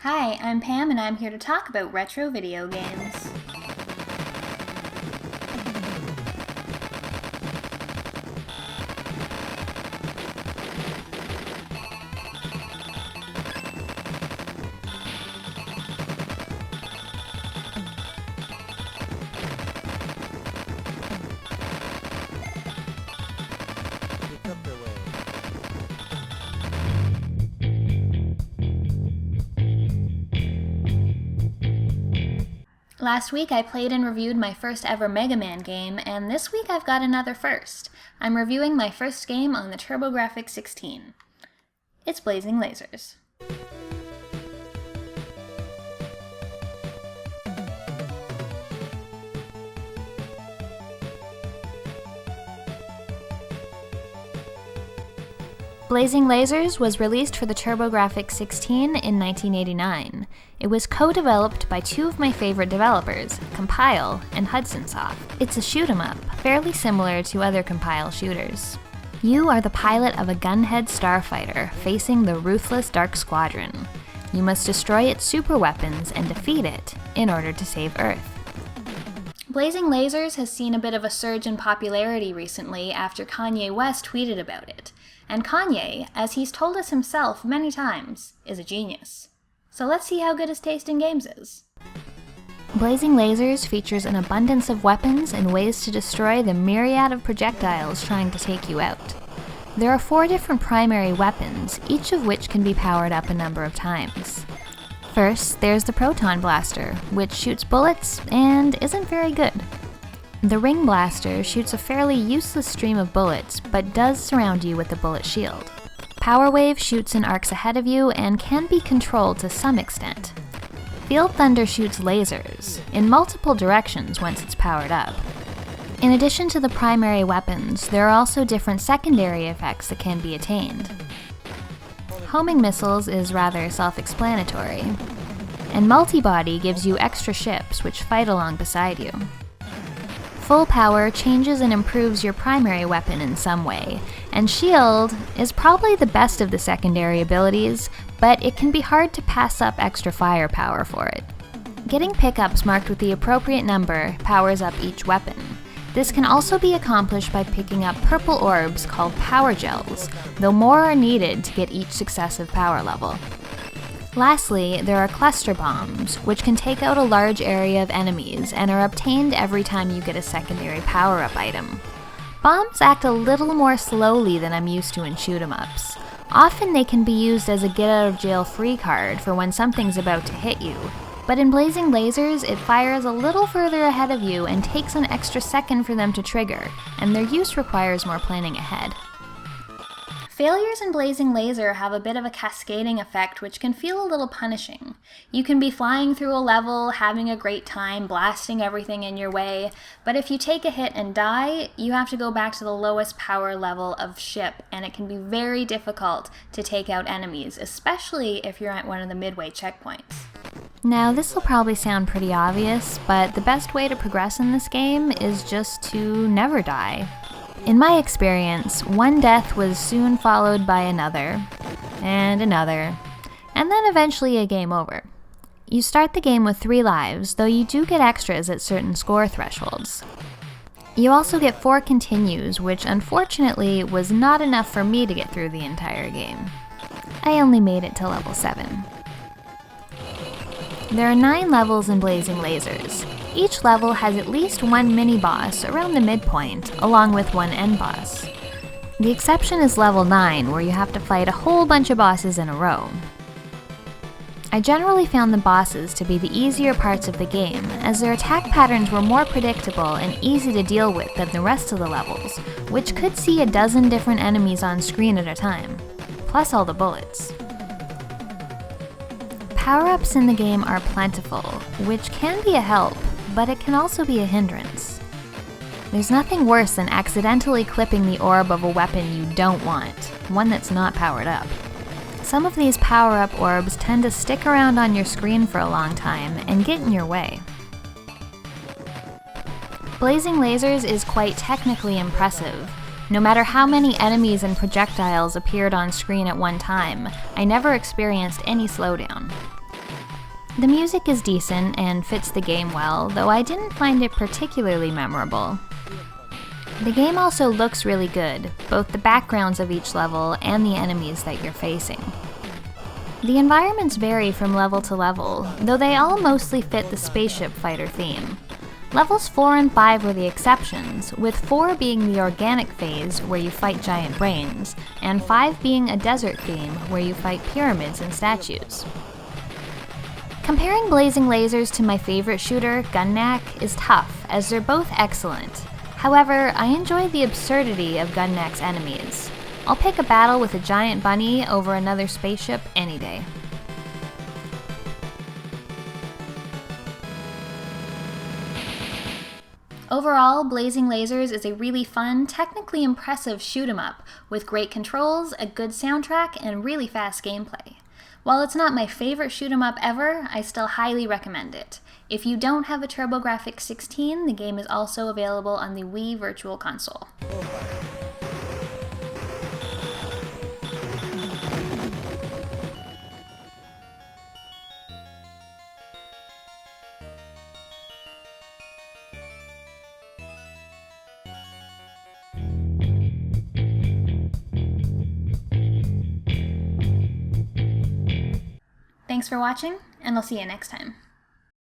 Hi, I'm Pam and I'm here to talk about retro video games. Last week I played and reviewed my first ever Mega Man game, and this week I've got another first. I'm reviewing my first game on the TurboGrafx-16. It's Blazing Lasers. Blazing Lasers was released for the TurboGrafx-16 in 1989. It was co-developed by two of my favorite developers, Compile and Hudson Soft. It's a shoot-'em-up, fairly similar to other Compile shooters. You are the pilot of a gunhead starfighter facing the ruthless Dark Squadron. You must destroy its super weapons and defeat it in order to save Earth. Blazing Lasers has seen a bit of a surge in popularity recently after Kanye West tweeted about it. And Kanye, as he's told us himself many times, is a genius. So let's see how good his taste in games is. Blazing Lasers features an abundance of weapons and ways to destroy the myriad of projectiles trying to take you out. There are 4 different primary weapons, each of which can be powered up a number of times. First, there's the Proton Blaster, which shoots bullets and isn't very good. The Ring Blaster shoots a fairly useless stream of bullets, but does surround you with a bullet shield. Power Wave shoots in arcs ahead of you and can be controlled to some extent. Field Thunder shoots lasers, in multiple directions once it's powered up. In addition to the primary weapons, there are also different secondary effects that can be attained. Homing missiles is rather self-explanatory, and Multi-Body gives you extra ships which fight along beside you. Full Power changes and improves your primary weapon in some way, and Shield is probably the best of the secondary abilities, but it can be hard to pass up extra firepower for it. Getting pickups marked with the appropriate number powers up each weapon. This can also be accomplished by picking up purple orbs called Power Gels, though more are needed to get each successive power level. Lastly, there are cluster bombs, which can take out a large area of enemies and are obtained every time you get a secondary power-up item. Bombs act a little more slowly than I'm used to in shoot-'em-ups. Often they can be used as a get-out-of-jail-free card for when something's about to hit you, but in Blazing Lasers, it fires a little further ahead of you and takes an extra second for them to trigger, and their use requires more planning ahead. Failures in Blazing Laser have a bit of a cascading effect which can feel a little punishing. You can be flying through a level, having a great time, blasting everything in your way, but if you take a hit and die, you have to go back to the lowest power level of ship, and it can be very difficult to take out enemies, especially if you're at one of the midway checkpoints. Now, this will probably sound pretty obvious, but the best way to progress in this game is just to never die. In my experience, one death was soon followed by another, and another, and then eventually a game over. You start the game with 3 lives, though you do get extras at certain score thresholds. You also get 4 continues, which unfortunately was not enough for me to get through the entire game. I only made it to level 7. There are 9 levels in Blazing Lasers. Each level has at least 1 mini-boss around the midpoint, along with 1 end-boss. The exception is level 9, where you have to fight a whole bunch of bosses in a row. I generally found the bosses to be the easier parts of the game, as their attack patterns were more predictable and easy to deal with than the rest of the levels, which could see a dozen different enemies on screen at a time, plus all the bullets. Power-ups in the game are plentiful, which can be a help, but it can also be a hindrance. There's nothing worse than accidentally clipping the orb of a weapon you don't want, one that's not powered up. Some of these power-up orbs tend to stick around on your screen for a long time and get in your way. Blazing Lasers is quite technically impressive. No matter how many enemies and projectiles appeared on screen at one time, I never experienced any slowdown. The music is decent and fits the game well, though I didn't find it particularly memorable. The game also looks really good, both the backgrounds of each level and the enemies that you're facing. The environments vary from level to level, though they all mostly fit the spaceship fighter theme. Levels 4 and 5 were the exceptions, with 4 being the organic phase where you fight giant brains, and 5 being a desert theme where you fight pyramids and statues. Comparing Blazing Lasers to my favorite shooter, Gunnak, is tough, as they're both excellent. However, I enjoy the absurdity of Gunnak's enemies. I'll pick a battle with a giant bunny over another spaceship any day. Overall, Blazing Lasers is a really fun, technically impressive shoot-'em-up with great controls, a good soundtrack, and really fast gameplay. While it's not my favorite shoot-'em-up ever, I still highly recommend it. If you don't have a TurboGrafx-16, the game is also available on the Wii Virtual Console. Thanks for watching, and I'll see you next time.